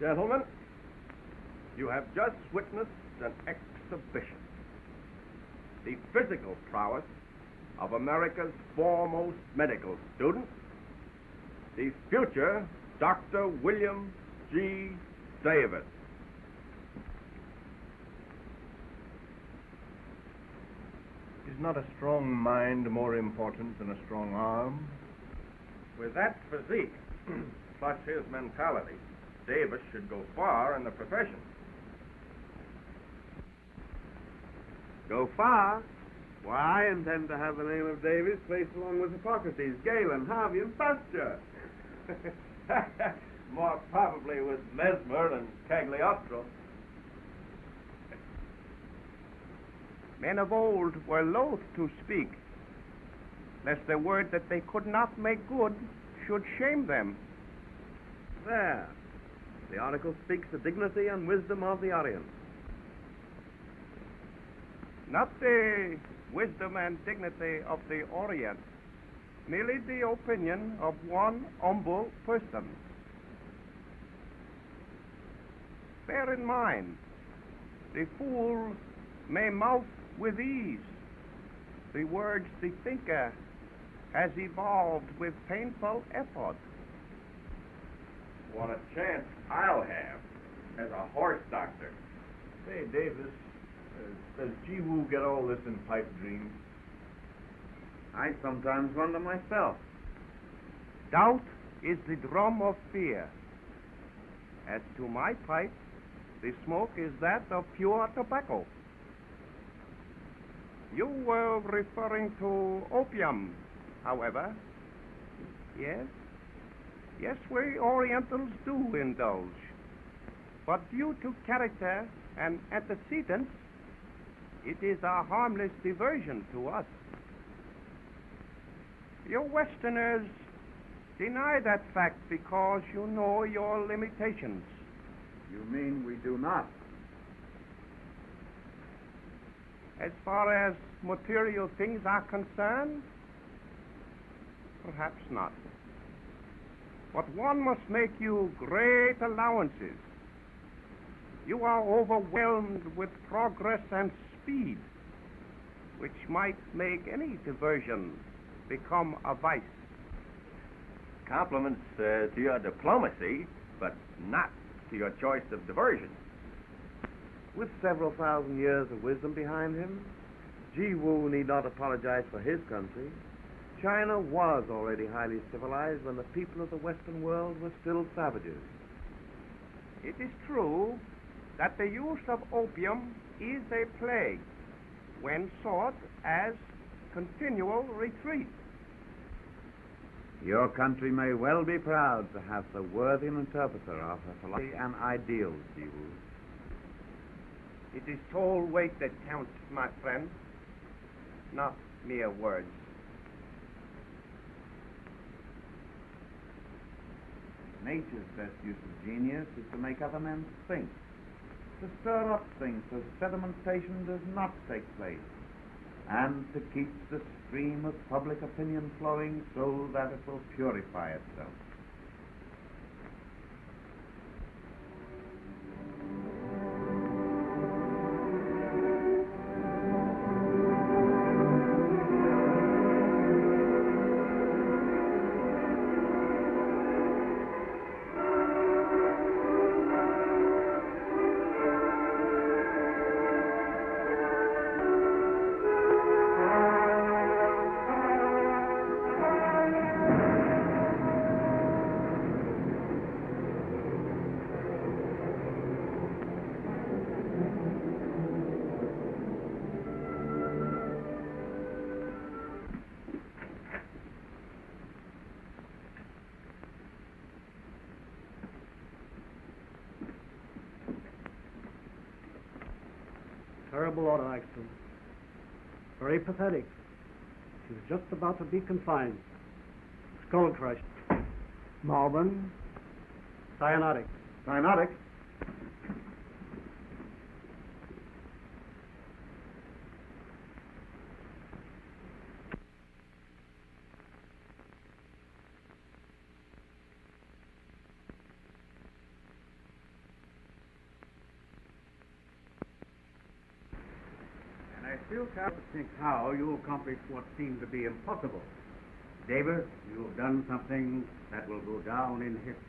Gentlemen, you have just witnessed an exhibition. The physical prowess of America's foremost medical student, the future Dr. William G. Davis. Is not a strong mind more important than a strong arm? With that physique, plus his mentality, Davis should go far in the profession. Go far? Why, I intend to have the name of Davis placed along with Hippocrates, Galen, Harvey, and Pasteur. More probably with Mesmer and Cagliostro. Men of old were loath to speak, lest the word that they could not make good should shame them. There. The article speaks the dignity and wisdom of the Orient. Not the wisdom and dignity of the Orient, merely the opinion of one humble person. Bear in mind, the fool may mouth with ease the words the thinker has evolved with painful effort. What a chance I'll have as a horse doctor. Say, Davis, does Jiwoo get all this in pipe dreams? I sometimes wonder myself. Doubt is the drum of fear. As to my pipe, the smoke is that of pure tobacco. You were referring to opium, however. Yes? Yes, we Orientals do indulge. But due to character and antecedents, it is a harmless diversion to us. You Westerners deny that fact because you know your limitations. You mean we do not? As far as material things are concerned, perhaps not. But one must make you great allowances. You are overwhelmed with progress and speed, which might make any diversion become a vice. Compliments to your diplomacy, but not to your choice of diversion. With several thousand years of wisdom behind him, Jiwoo need not apologize for his country. China was already highly civilized when the people of the Western world were still savages. It is true that the use of opium is a plague when sought as continual retreat. Your country may well be proud to have so worthy an interpreter of her philosophy and ideals, Jiwoo. It is total weight that counts, my friend, not mere words. Nature's best use of genius is to make other men think, to stir up things so sedimentation does not take place, and to keep the stream of public opinion flowing so that it will purify itself. Terrible auto accident. Very pathetic. She was just about to be confined. Skull crush. Malvern. Cyanotic. Cyanotic? I still can't Think how you accomplished what seemed to be impossible. Davis, you have done something that will go down in history.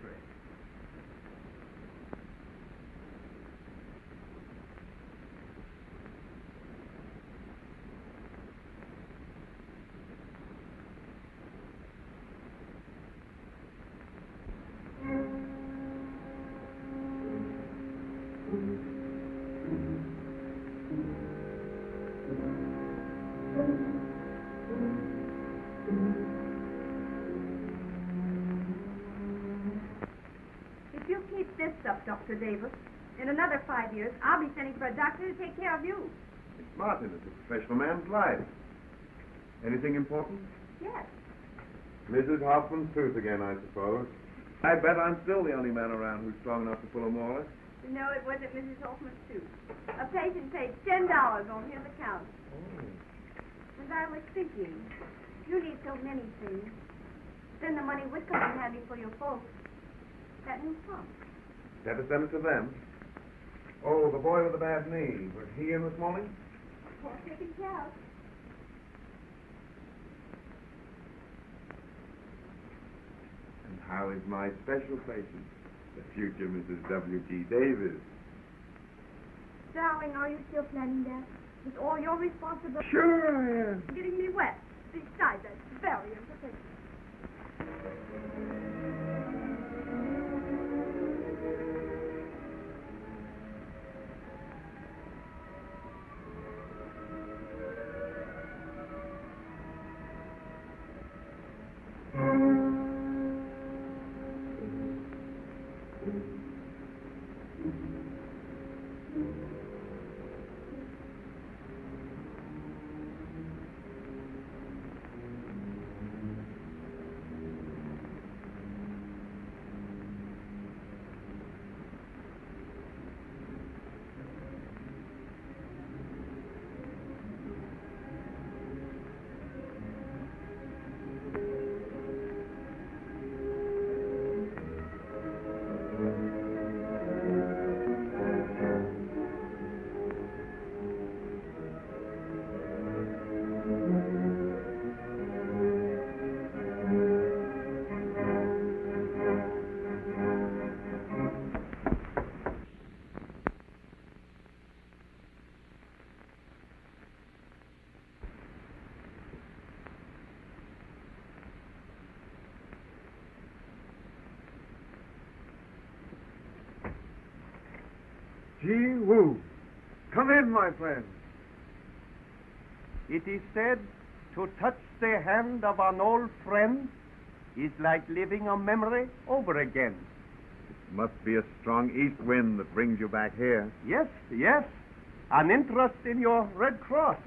If you keep this up, Dr. Davis, in another 5 years, I'll be sending for a doctor to take care of you. It's Martin. It's a professional man's life. Anything important? Yes. Mrs. Hoffman's tooth again, I suppose. I bet I'm still the only man around who's strong enough to pull a Morris. No, it wasn't Mrs. Hoffman's tooth. A patient paid $10 on his account. And I was thinking, you need so many things. Then the money would come in handy for your folks. That new pump. Better send it to them. Oh, the boy with the bad knee. Was he in this morning? Poor taken care of. And how is my special patient, the future Mrs. W.G. Davis? Darling, are you still planning that? With all your responsibility? Sure I am. Getting me wet. Besides, that's very unprofessional. Gee woo. Come in, my friend. It is said to touch the hand of an old friend is like living a memory over again. It must be a strong east wind that brings you back here. Yes, yes. An interest in your Red Cross.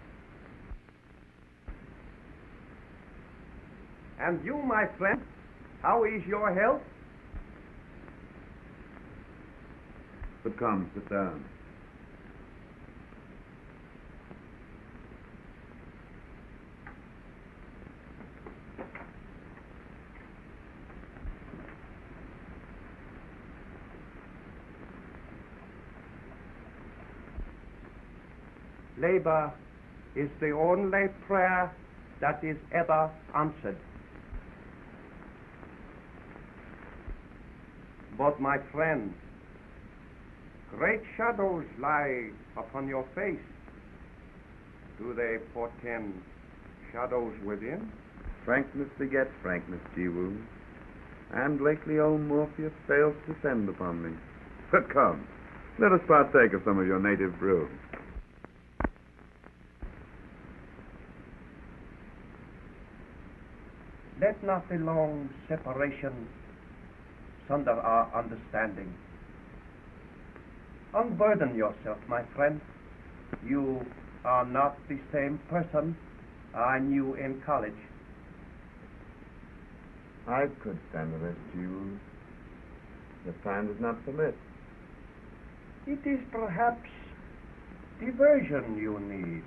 And you, my friend, how is your health? But come, sit down. Labor is the only prayer that is ever answered. But my friend, great shadows lie upon your face. Do they portend shadows within? Frankness begets frankness, Jiwoo. And lately old Morpheus fails to descend upon me. But come, let us partake of some of your native brew. Let not the long separation sunder our understanding. Unburden yourself, my friend. You are not the same person I knew in college. I could stand the rest, Jiwoo. The time does not permit. It is perhaps diversion you need.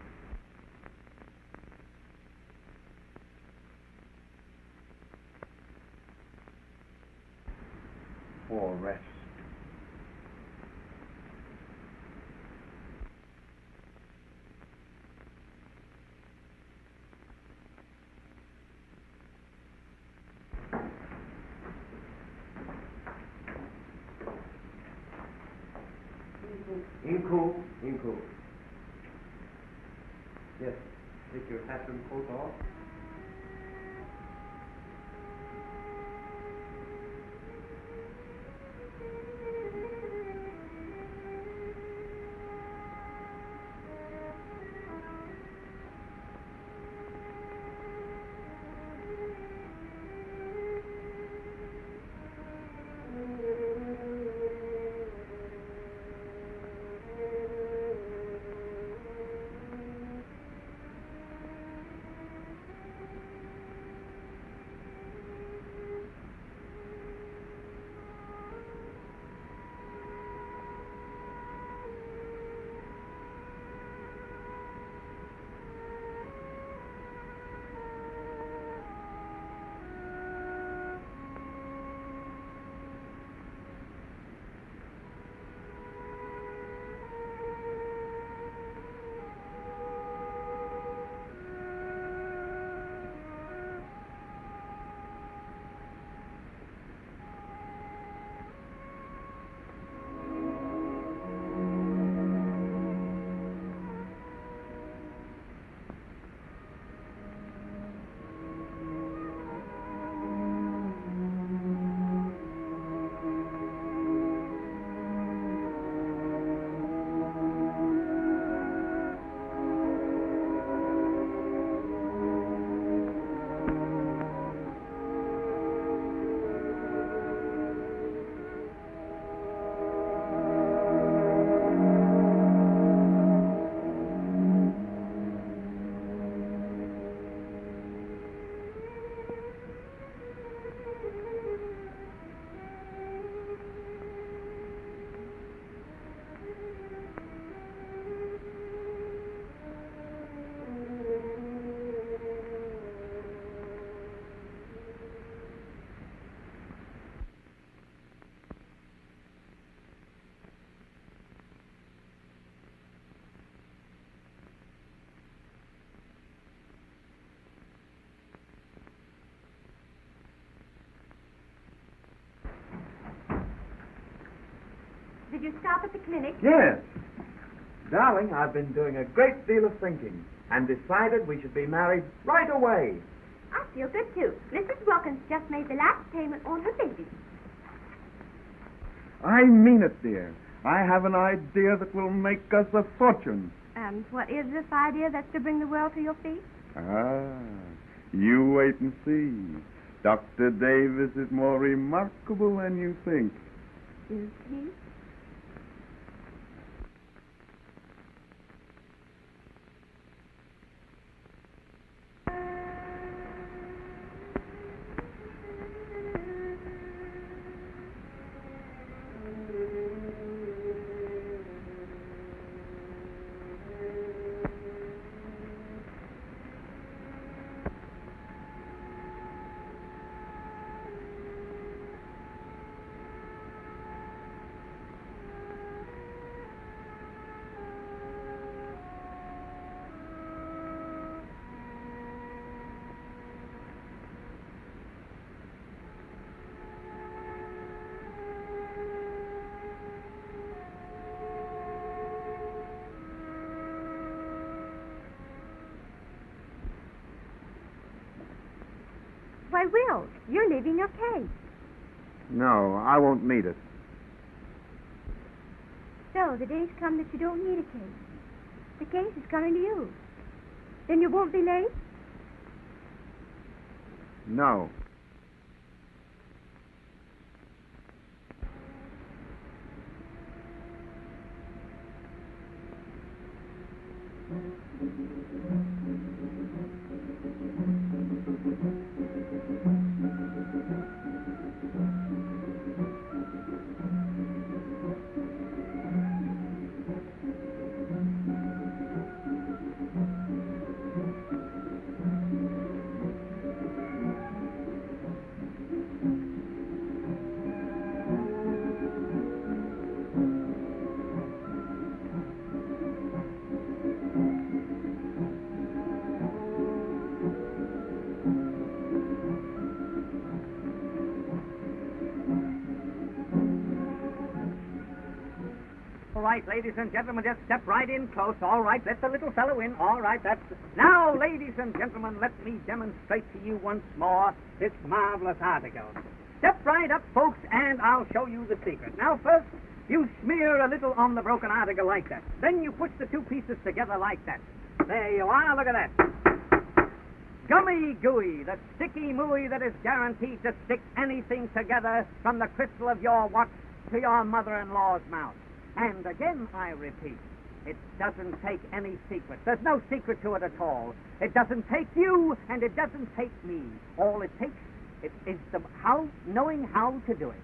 For rest. Inku, Inku. Yes, take your hat and coat off. Did you stop at the clinic? Yes. Darling, I've been doing a great deal of thinking and decided we should be married right away. I feel good, too. Mrs. Wilkins just made the last payment on her baby. I mean it, dear. I have an idea that will make us a fortune. And what is this idea that's to bring the world to your feet? You wait and see. Dr. Davis is more remarkable than you think. Is he? Why, Will, you're leaving your case. No, I won't need it. So, the day's come that you don't need a case. The case is coming to you. Then you won't be late? No. right, ladies and gentlemen, just step right in close. All right, let the little fellow in. All right, that's... Now, ladies and gentlemen, let me demonstrate to you once more this marvelous article. Step right up, folks, and I'll show you the secret. Now, first, you smear a little on the broken article like that. Then you push the two pieces together like that. There you are, look at that. Gummy gooey, the sticky mooey that is guaranteed to stick anything together from the crystal of your watch to your mother-in-law's mouth. And again, I repeat, it doesn't take any secret. There's no secret to it at all. It doesn't take you, and it doesn't take me. All it takes is knowing how to do it.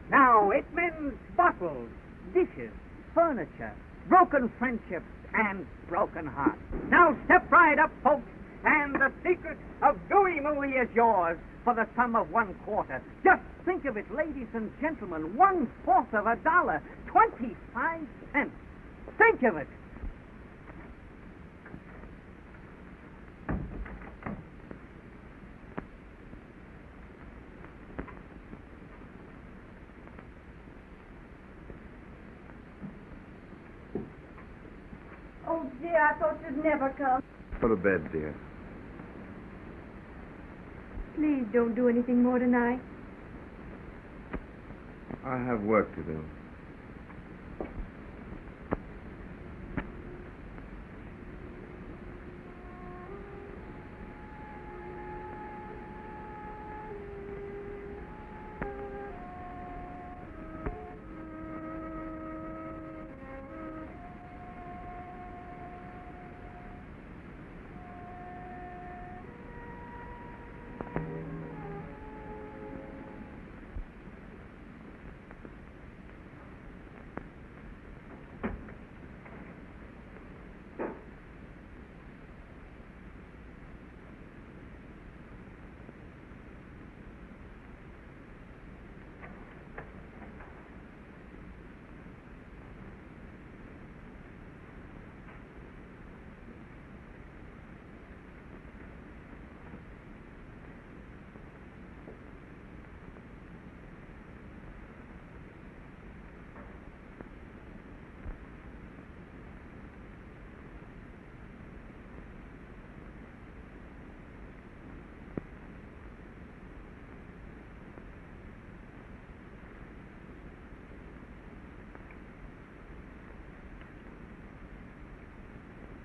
Now, it mends bottles, dishes, furniture, broken friendships, and broken hearts. Now, step right up, folks, and the secret of Gooey Mooey is yours for the sum of $1/4. Just think of it, ladies and gentlemen, $1/4 of $1, 25 cents. Think of it. Oh, dear, I thought you'd never come. Go to bed, dear. Please don't do anything more tonight. I have work to do.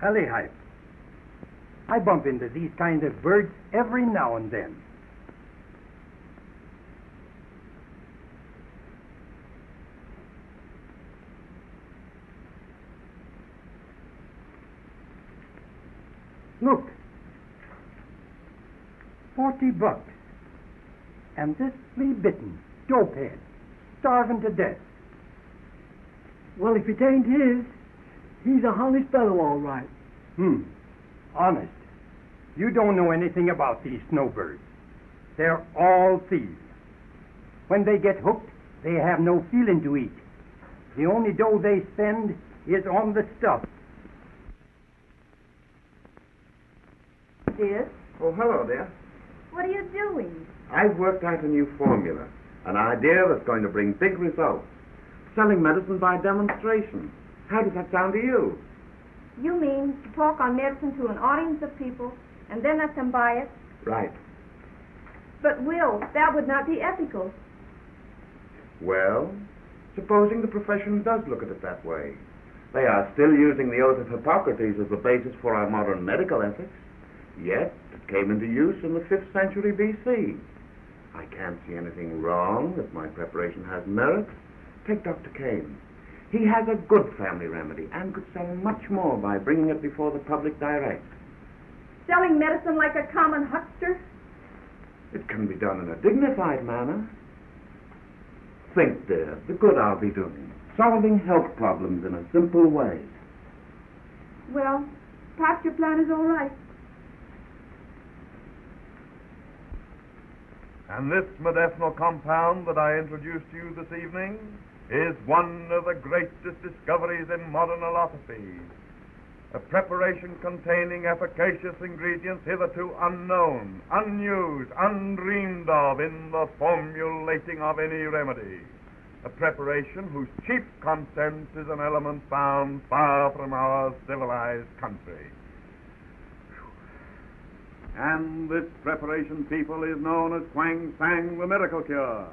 Hype. I bump into these kind of birds every now and then. Look. $40. And this flea-bitten, dopehead, starving to death. Well, if it ain't his, he's a honest fellow, all right. Honest. You don't know anything about these snowbirds. They're all thieves. When they get hooked, they have no feeling to eat. The only dough they spend is on the stuff. Dear, Oh, hello, dear. what are you doing? I've worked out a new formula, an idea that's going to bring big results. Selling medicine by demonstration. How does that sound to you? You mean to talk on medicine to an audience of people and then let them buy it? Right. But, Will, that would not be ethical. Well, supposing the profession does look at it that way. They are still using the oath of Hippocrates as the basis for our modern medical ethics. Yet, it came into use in the 5th century B.C. I can't see anything wrong if my preparation has merit. Take Dr. Kane. He has a good family remedy and could sell much more by bringing it before the public direct. Selling medicine like a common huckster? It can be done in a dignified manner. Think, dear, the good I'll be doing. Solving health problems in a simple way. Well, perhaps your plan is all right. And this medicinal compound that I introduced to you this evening is one of the greatest discoveries in modern allopathy. A preparation containing efficacious ingredients hitherto unknown, unused, undreamed of in the formulating of any remedy. a preparation whose chief content is an element found far from our civilized country. And this preparation, people, is known as Quang Sang, the miracle cure.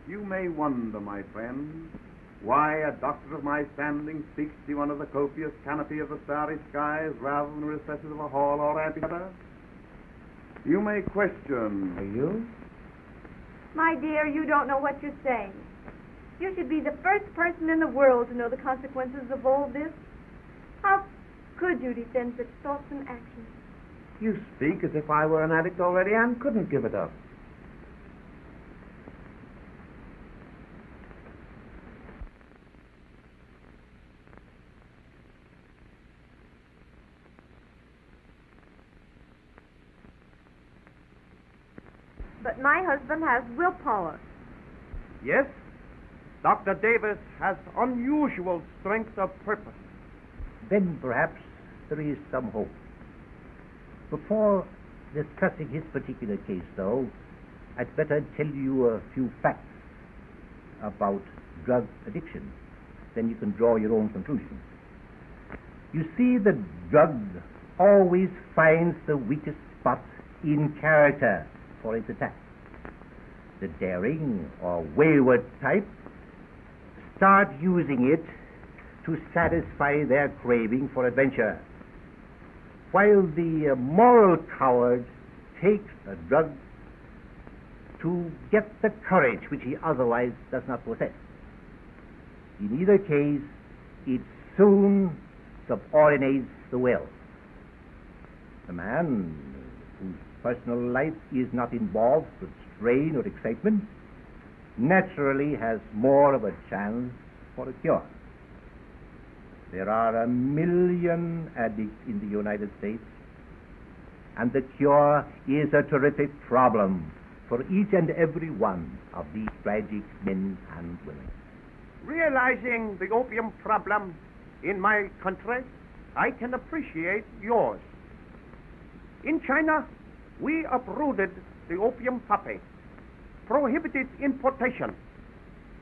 You may wonder, my friend, why a doctor of my standing speaks to you under the copious canopy of the starry skies rather than the recesses of a hall or amphitheater. You may question. Are you? My dear, you don't know what you're saying. You should be the first person in the world to know the consequences of all this. How could you defend such thoughts and actions? You speak as if I were an addict already and couldn't give it up. But my husband has willpower. Yes, Dr. Davis has unusual strength of purpose. Then perhaps there is some hope. Before discussing his particular case, though, I'd better tell you a few facts about drug addiction. Then you can draw your own conclusions. You see, the drug always finds the weakest spot in character for its attack. The daring or wayward type start using it to satisfy their craving for adventure, while the moral coward takes a drug to get the courage which he otherwise does not possess. In either case, it soon subordinates the will. The man whose personal life is not involved with strain or excitement naturally has more of a chance for a cure. There are 1 million addicts in the United States, and the cure is a terrific problem for each and every one of these tragic men and women. Realizing the opium problem in my country, I can appreciate yours. In China, we uprooted the opium poppy, prohibited importation,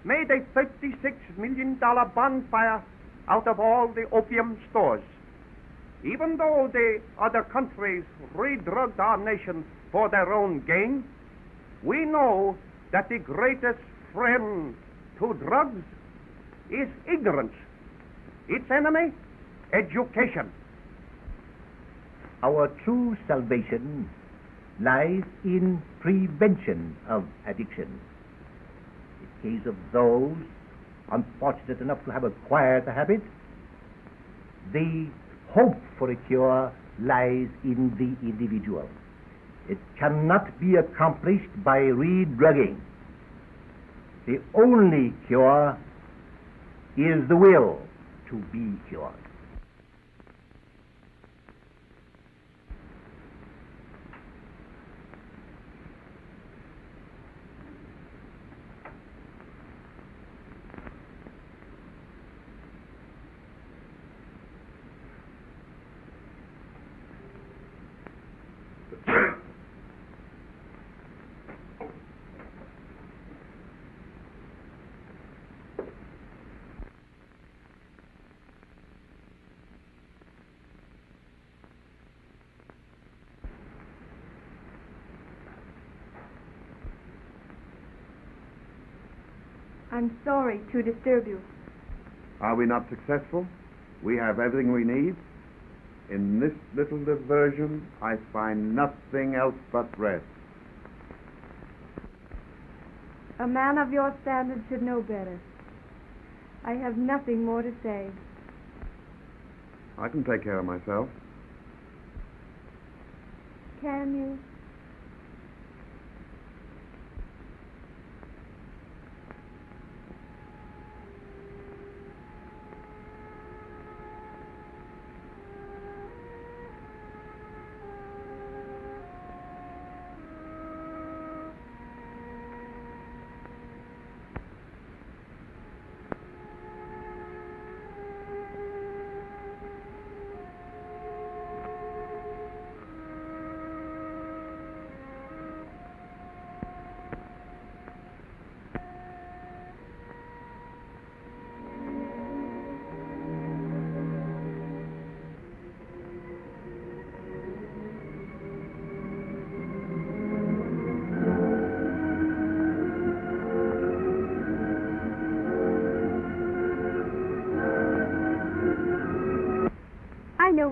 made a $36 million bonfire out of all the opium stores. Even though the other countries re-drugged our nation for their own gain, we know that the greatest friend to drugs is ignorance. Its enemy, education. Our true salvation lies in prevention of addiction. In case of those unfortunate enough to have acquired the habit, the hope for a cure lies in the individual. It cannot be accomplished by re-drugging. The only cure is the will to be cured. I'm sorry to disturb you. Are we not successful? We have everything we need. In this little diversion, I find nothing else but rest. A man of your standards should know better. I have nothing more to say. I can take care of myself. Can you?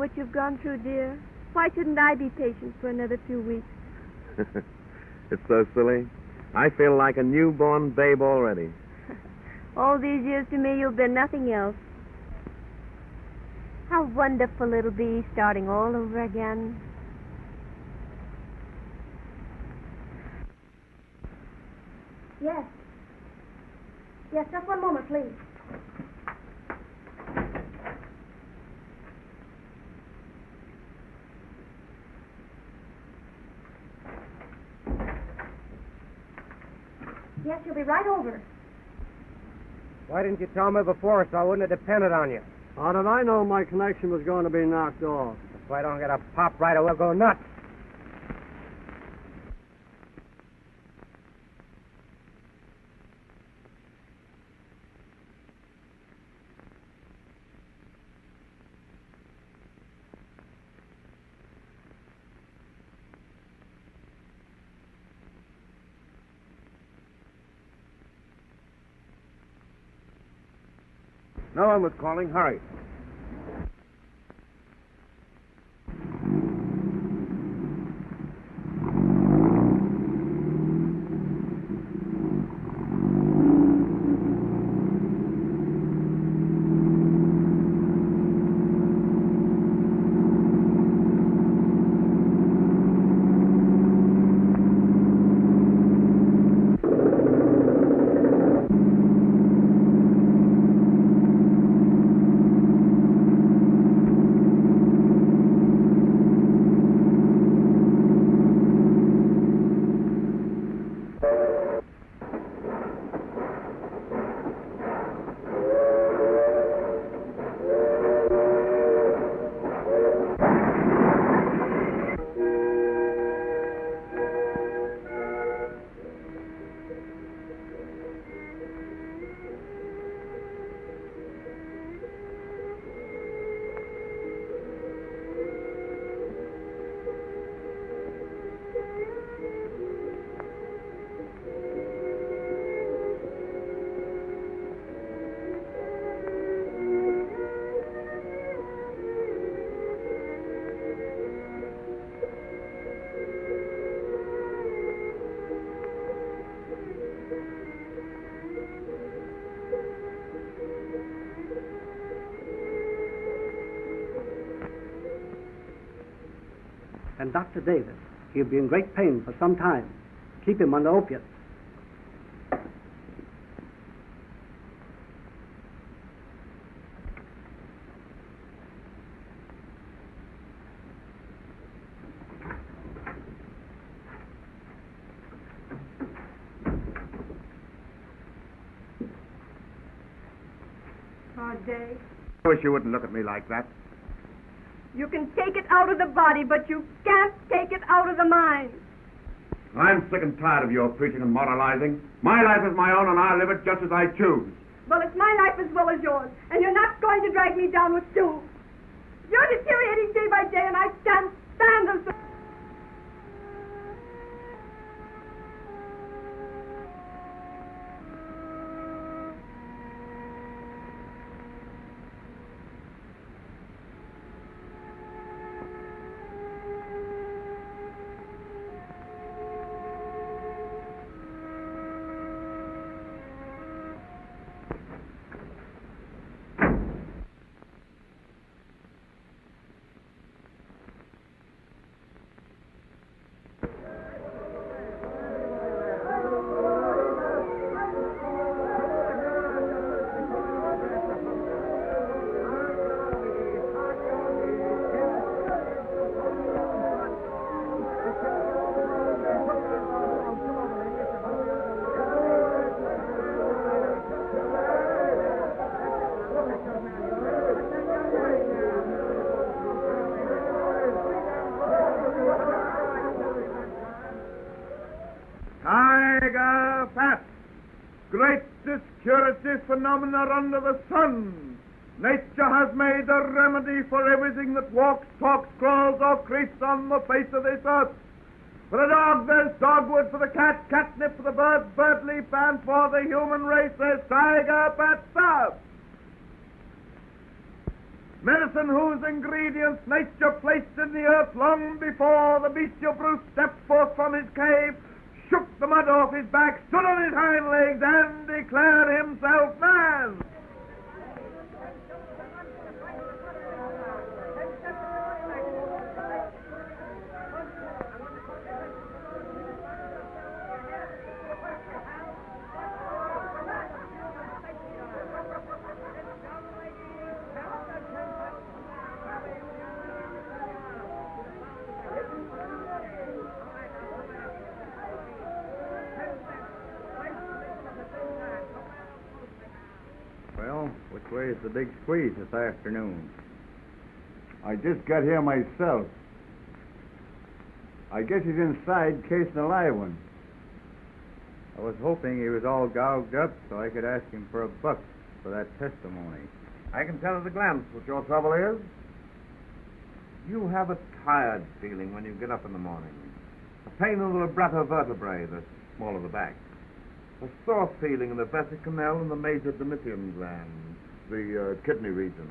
what you've gone through, dear. Why shouldn't I be patient for another few weeks? It's so silly. I feel like a newborn babe already. All these years to me, you've been nothing else. How wonderful it'll be starting all over again. Yes. Yes, just one moment, please. Yes, you'll be right over. Why didn't you tell me before so I wouldn't have depended on you? How did I know my connection was going to be knocked off? If I don't get a pop right, I will go nuts. No one was calling. Hurry. And Dr. Davis, he'll be in great pain for some time. Keep him on the opiates. Hard day. I wish you wouldn't look at me like that. You can take it out of the body, but you can't take it out of the mind. I'm sick and tired of your preaching and moralizing. My life is my own, and I'll live it just as I choose. Well, it's my life as well as yours, and you're not going to drag me down with Stu. You're deteriorating day by day, and I can't stand this. Tiger Pat, greatest curative phenomena under the sun. Nature has made a remedy for everything that walks, talks, crawls, or creeps on the face of this earth. For the dog, there's dogwood. For the cat, catnip. For the bird, birdleaf. And for the human race, there's Tiger Pat Stuff. Medicine whose ingredients nature placed in the earth long before the bestial brute stepped forth from his cave, shook the mud off his back, stood on his hind legs, and declared himself man. Well, which way is the big squeeze this afternoon? I just got here myself. I guess he's inside casing a live one. I was hoping he was all gouged up so I could ask him for a buck for that testimony. I can tell at a glance what your trouble is. You have a tired feeling when you get up in the morning. A pain in the libretto vertebrae, the small of the back. A sore feeling in the vesic canal and the major domitium gland, the kidney region.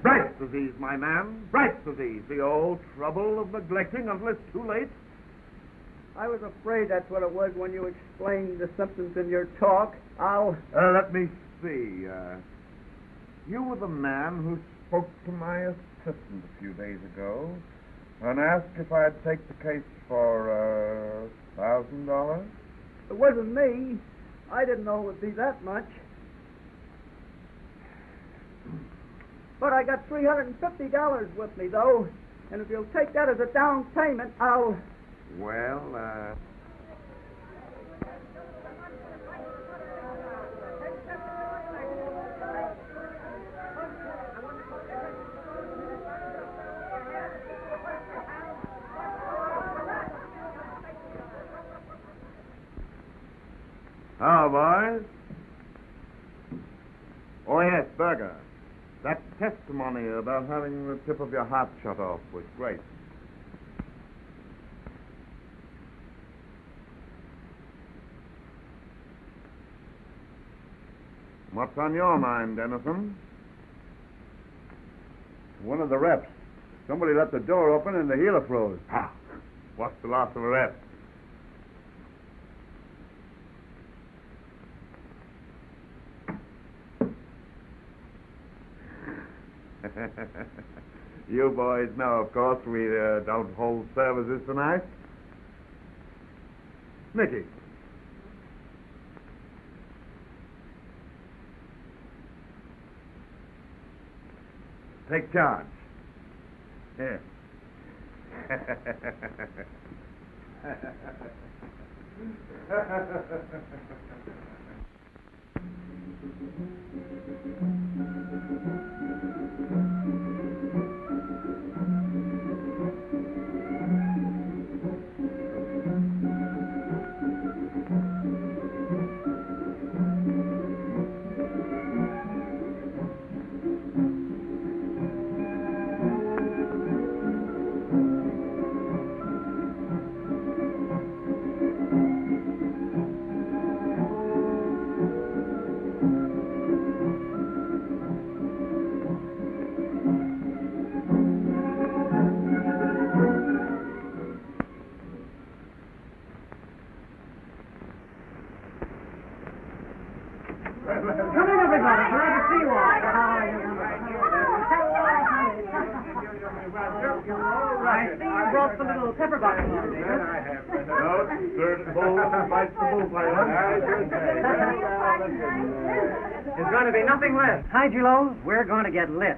Bright's disease, my man. Bright's disease. The old trouble of neglecting until it's too late. I was afraid that's what it was when you explained the symptoms in your talk. Let me see. You were the man who spoke to my assistant a few days ago and asked if I'd take the case for $1,000. It wasn't me. I didn't know it would be that much. But I got $350 with me, though. And if you'll take that as a down payment, I'll... Well, Hello, boys. Oh, yes, Berger. That testimony about having the tip of your heart shut off was great. What's on your mind, Dennison? One of the reps. Somebody left the door open and the healer froze. Ha! What's the loss of a rep? You boys know, of course, we don't hold services tonight. Mickey. Take charge. Here. Come in, everybody. Glad to see you all. I see you brought the little pepper box along, David. No, certain bull bites the bullfighter. There's going to be nothing left. Hi, Julo. We're going to get lit.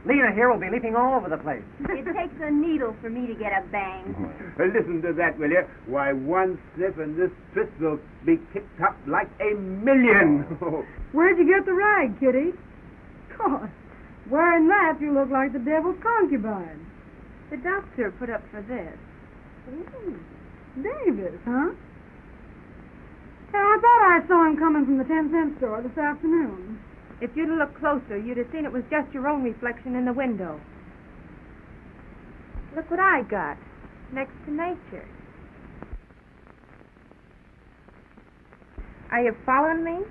Lena here will be leaping all over the place. It takes a needle for me to get a bang. Listen to that, will you? Why, one sniff and this twist will be kicked up like a million. Where'd you get the rag, Kitty? God, wearing that, you look like the devil's concubine. The doctor put up for this. Ooh, Davis, huh? Hey, I thought I saw him coming from the 10-cent store this afternoon. If you'd have looked closer, you'd have seen it was just your own reflection in the window. Look what I got, next to nature. Are you following me?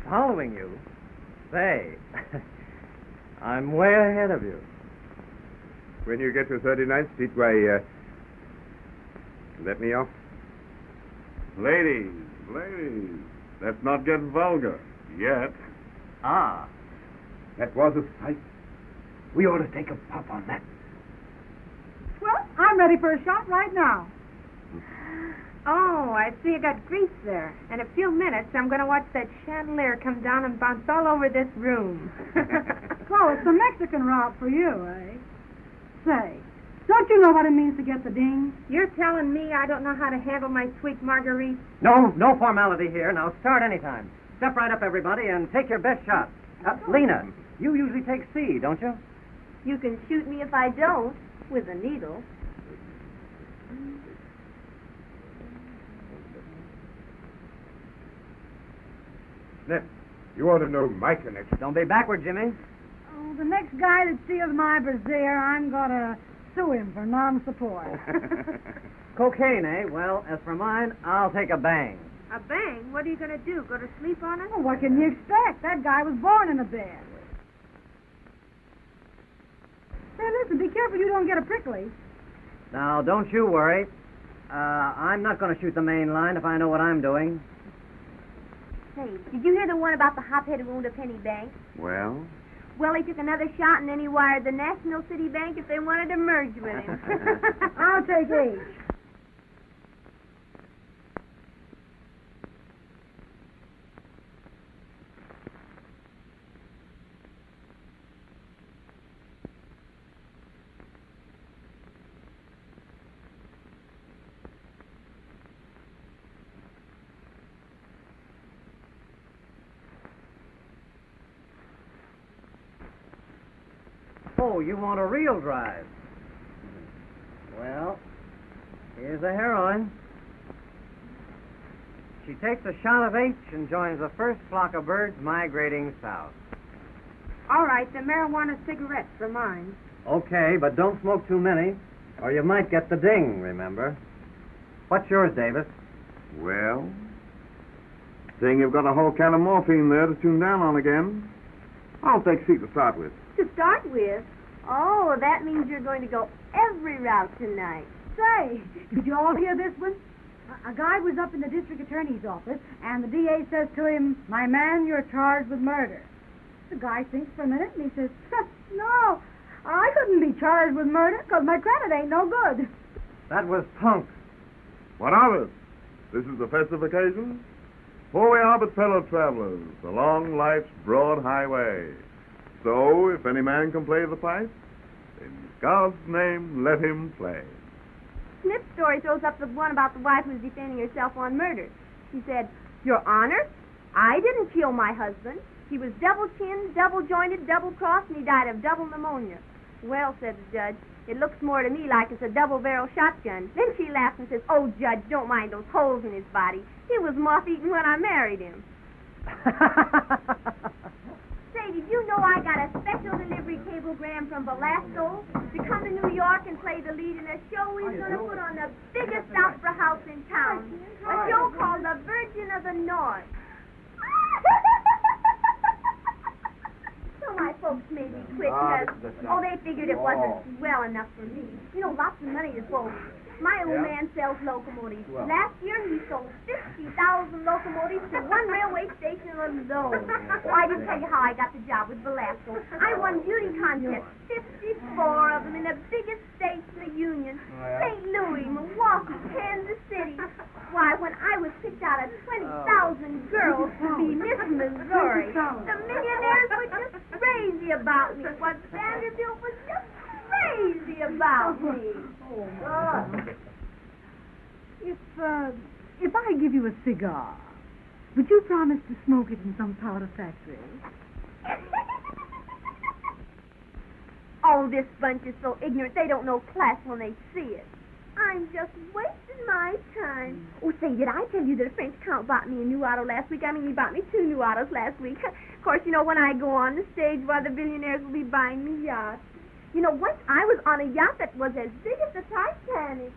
Following you? Say, I'm way ahead of you. When you get to 39th Street, why, let me off. Ladies, let's not get vulgar yet. Ah, that was a sight. We ought to take a puff on that. Well, I'm ready for a shot right now. Oh, I see you got grease there. In a few minutes, I'm going to watch that chandelier come down and bounce all over this room. So it's the Mexican route for you, eh? Say, don't you know what it means to get the ding? You're telling me I don't know how to handle my sweet marguerite? No formality here. Now start anytime. Step right up, everybody, and take your best shot. Lena, you usually take C, don't you? You can shoot me if I don't, with a needle. Nip, you ought to know my connection. Don't be backward, Jimmy. Oh, the next guy that steals my brassiere, I'm going to sue him for non-support. Cocaine, eh? Well, as for mine, I'll take a bang. A bang? What are you going to do? Go to sleep on it? Well, what can you expect? That guy was born in a bed. Say, listen, be careful you don't get a prickly. Now, don't you worry. I'm not going to shoot the main line if I know what I'm doing. Say, did you hear the one about the hop-headed wound of Penny Bank? Well? Well, he took another shot and then he wired the National City Bank if they wanted to merge with him. I'll take H. Oh, you want a real drive? Well, here's the heroine. She takes a shot of H and joins the first flock of birds migrating south. All right, the marijuana cigarettes for mine. Okay, but don't smoke too many, or you might get the ding, remember? What's yours, Davis? Well, seeing you've got a whole can of morphine there to tune down on again, I'll take C to start with. To start with? Oh, that means you're going to go every route tonight. Say, did you all hear this one? A guy was up in the district attorney's office, and the DA says to him, "My man, you're charged with murder." The guy thinks for a minute, and he says, "No, I couldn't be charged with murder because my credit ain't no good." That was punk. What of it? This is a festive occasion, for we are but fellow travelers along life's broad highway. So, if any man can play the pipe, in God's name, let him play. Snip's story throws up the one about the wife who's defending herself on murder. She said, "Your Honor, I didn't kill my husband. He was double-chinned, double-jointed, double-crossed, and he died of double pneumonia." "Well," said the judge, "it looks more to me like it's a double-barrel shotgun." Then she laughs and says, "Oh, Judge, don't mind those holes in his body. He was moth-eaten when I married him." Say, did you know I got a special delivery cablegram from Velasco to come to New York and play the lead in a show he's going to put on the biggest opera house in town? A show called The Virgin of the North. So my folks made me quit because, they figured it wasn't well enough for me. You know, lots of money to folks. My old man sells locomotives. Last year he sold 50,000 locomotives to one railway station alone. Oh, I didn't tell you how I got the job with Velasco. I won beauty contests, 54 of them in the biggest states in the Union. St. Louis, Milwaukee, Kansas City. Why, when I was picked out of 20,000 girls to be Miss Missouri, the millionaires were just crazy about me. What Vanderbilt was just crazy about me. Oh, God. If I give you a cigar, would you promise to smoke it in some powder factory? Oh, this bunch is so ignorant they don't know class when they see it. I'm just wasting my time. Oh, say, did I tell you that a French count bought me a new auto last week? I mean, he bought me 2 new autos last week. Of course, you know, when I go on the stage, why, the billionaires will be buying me yachts. You know, once I was on a yacht that was as big as the Titanic.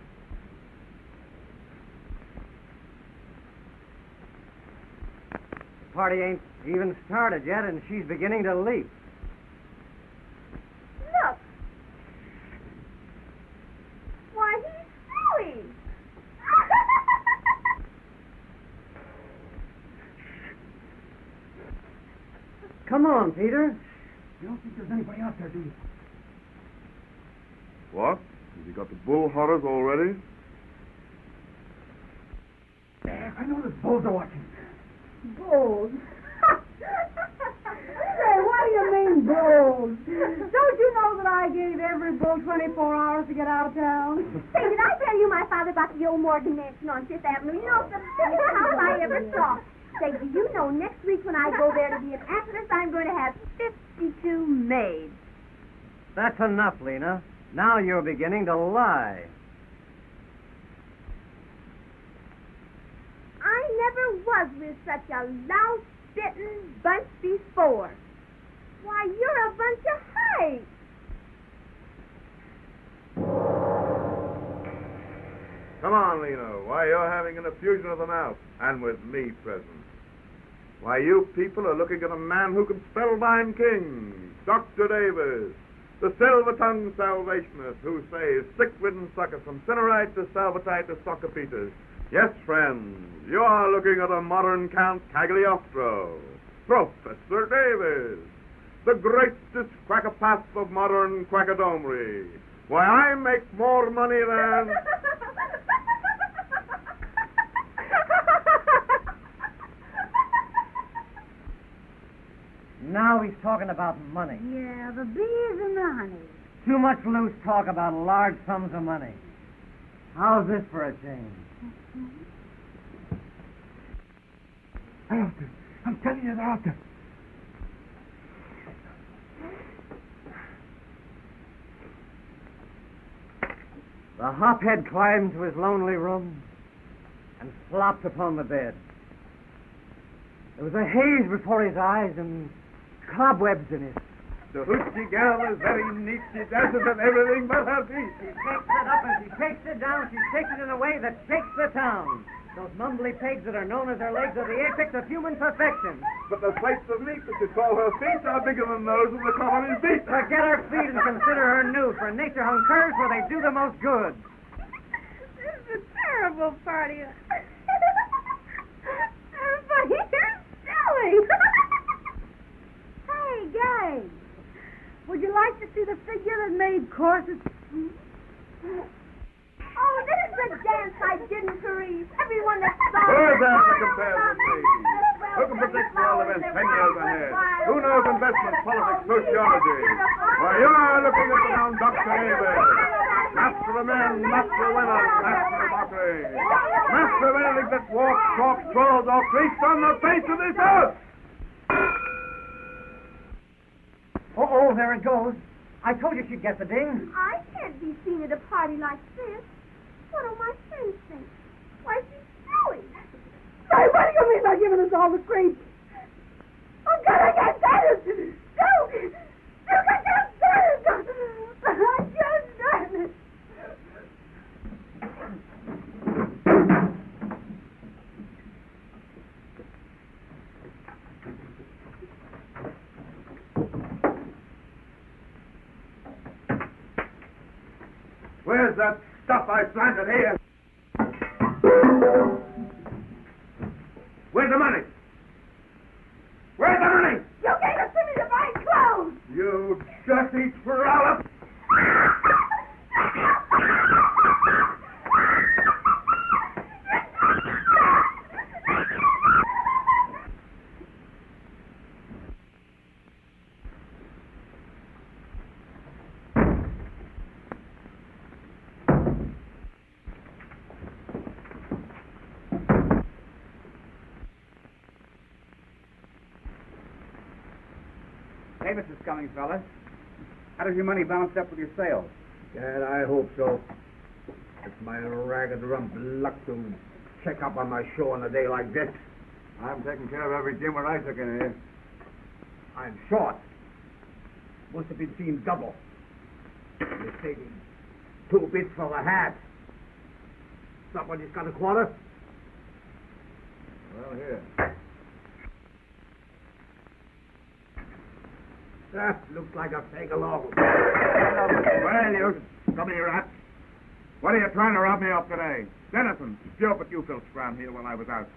party ain't even started yet, and she's beginning to leap. Look. Why, he's silly. Come on, Peter. You don't think there's anybody out there, do you? What? Has he got the bull horrors already? I know the bulls are watching. Bulls? Say, what do you mean, bulls? Don't you know that I gave every bull 24 hours to get out of town? Say, did I tell you my father bought the old Morgan Mansion on Fifth Avenue? You know, it's the biggest house I ever saw. Say, do you know next week when I go there to be an actress, I'm going to have 52 maids. That's enough, Lena. Now you're beginning to lie. I never was with such a louse-spitting bunch before. Why, you're a bunch of hype. Come on, Lena. Why, you're having an effusion of the mouth, and with me present. Why, you people are looking at a man who can spellbind kings, Dr. Davis, the silver-tongued salvationist who saves sick-ridden suckers from Cinerite to Salvatite to Soccer-Peters. Yes, friends, you are looking at a modern Count Cagliostro, Professor Davis, the greatest quackopath of modern quackadomery. Why, I make more money than... Now he's talking about money. Yeah, the bees and the honey. Too much loose talk about large sums of money. How's this for a change? I'm telling you, they're out there. The hophead climbed to his lonely room and flopped upon the bed. There was a haze before his eyes and cobwebs in it. The hoochie gal is very neat. She dances and everything but her feet. She takes it up and she takes it down. She takes it in a way that shakes the town. Those mumbly pegs that are known as her legs are the apex of human perfection. But the plates of meat that you call her feet are bigger than those of the common beat. Forget her feet and consider her nude, for nature hung curves where they do the most good. This is a terrible party. Everybody here's silly. Hey, gang. Would you like to see the figure that made courses? Oh, this is the dance I didn't Paris. Everyone that saw Who's it. that to compare with me? Who can predict all events 10 years ahead? Who knows investment, politics, sociology? Why, you are looking at the young Dr. Davis. Master of men, master of women, master of mockery. Master of anything that walks, talks, strolls, or creeps on the face of this earth. Oh, there it goes. I told you she'd get the ding. I can't be seen at a party like this. What'll my friends think? Why, she's silly. Say, what do you mean by giving us all the creeps? Oh, God, I can't stand it. Duke, I can't stand it. I can't stand it. Where's that stuff I planted here? Where's the money? Where's the money? You gave it to me to buy clothes. You dirty trollop! Davis is coming, fellas. How does your money balance up with your sales? Gad, I hope so. It's my ragged rump luck to check up on my show on a day like this. I'm taking care of every dimmer I took in here. I'm short. Must have been seen double. Mistaken 2 bits for the hat. Somebody's got a quarter? Well, here. Looks like a fake along. Well, you scummy rat. What are you trying to rob me of today? Denison, sure, but you filched around here while I was out.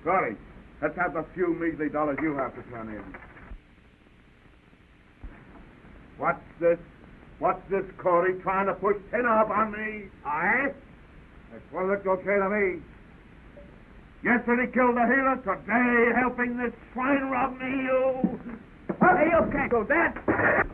Corey, let's have the few measly dollars you have to turn in. What's this? What's this, Corey, trying to push 10 off on me? Aye? That's what looks okay to me. Yesterday killed the healer, today helping this swine rob me, you. Hey, you can't do that.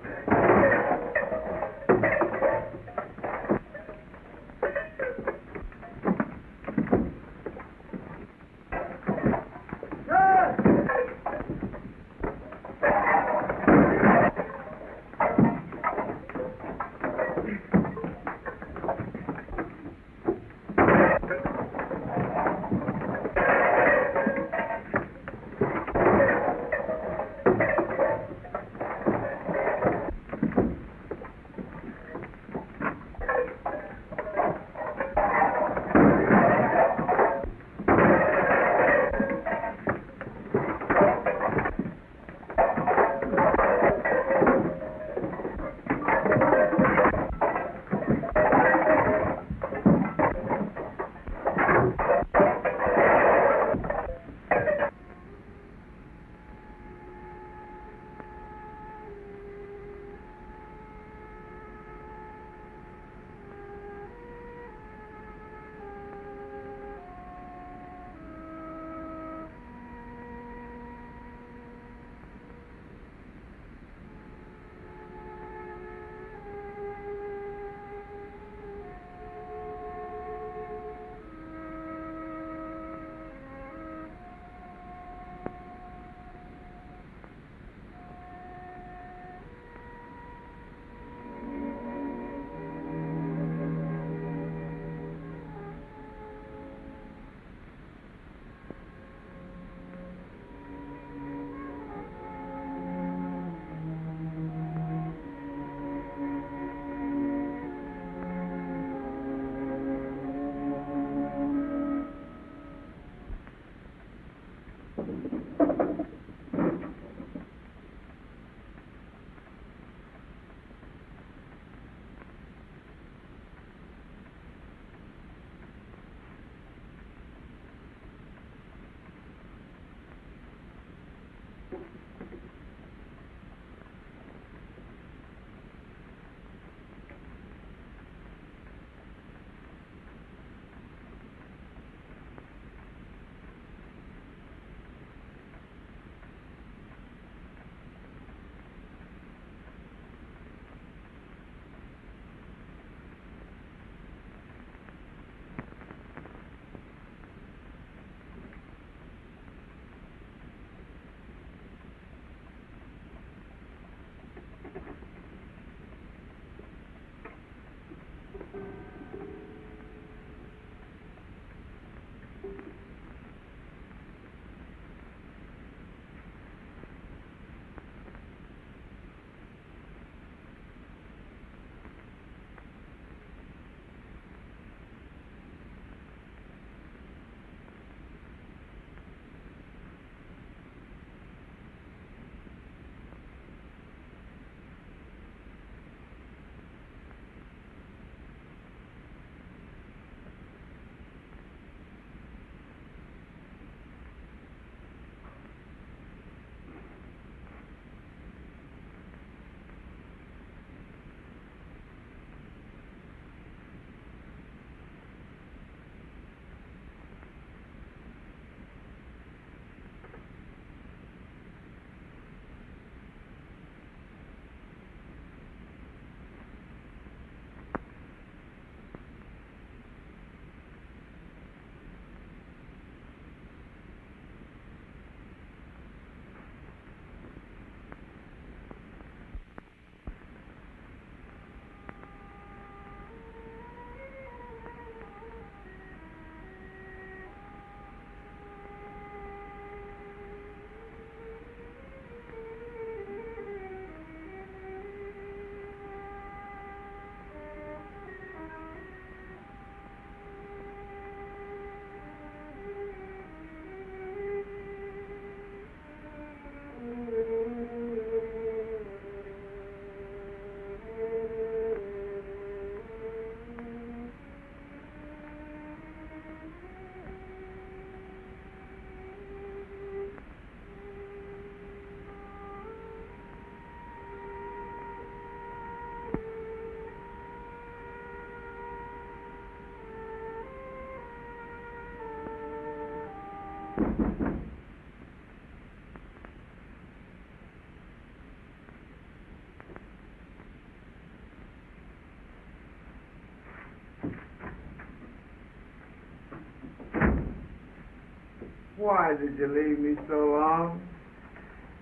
Why did you leave me so long?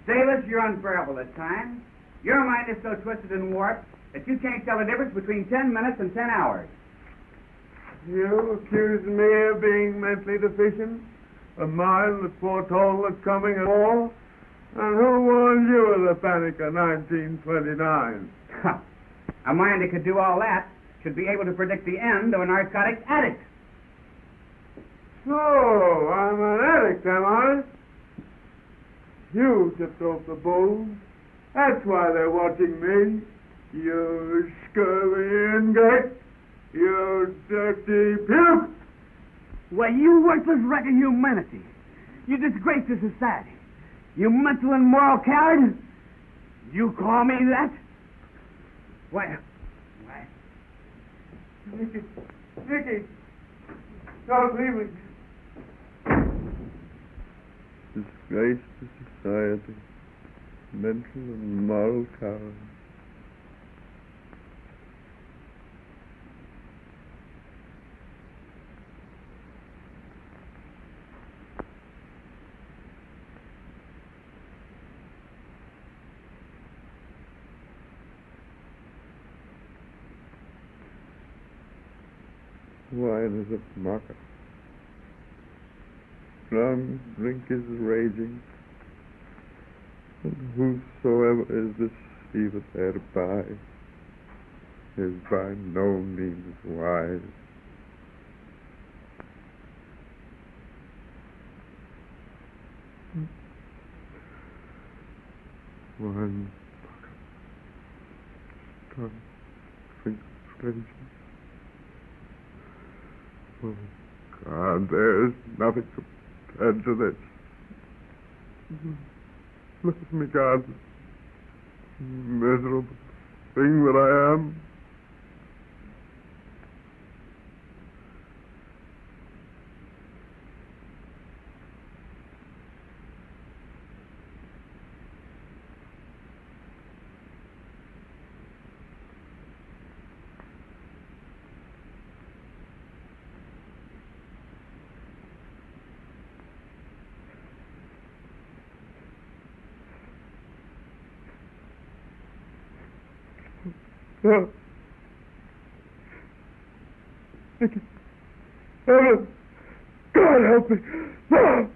Davis, you're unbearable at times. Your mind is so twisted and warped that you can't tell the difference between 10 minutes and 10 hours. You accuse me of being mentally deficient? A mind that foretold the coming of war? And who warned you of the panic of 1929? A mind that could do all that should be able to predict the end of a narcotics addict. So, I'm an addict, am I? You tipped off the booze. That's why they're watching me. You scurvy ingrate. You dirty puke. Why, you worthless wreck of humanity. You disgrace to society. You mental and moral coward. You call me that? Why? Nicky, don't leave me. Disgrace to society. Mental and moral coward. Wine is a mocker. Strong drink is raging, and whosoever is deceived thereby is by no means wise. Wine, strong drink is raging. Oh, God, there's nothing compared to this. Look at me, God. Miserable thing that I am. No. Nicky. Heaven. God help me. No.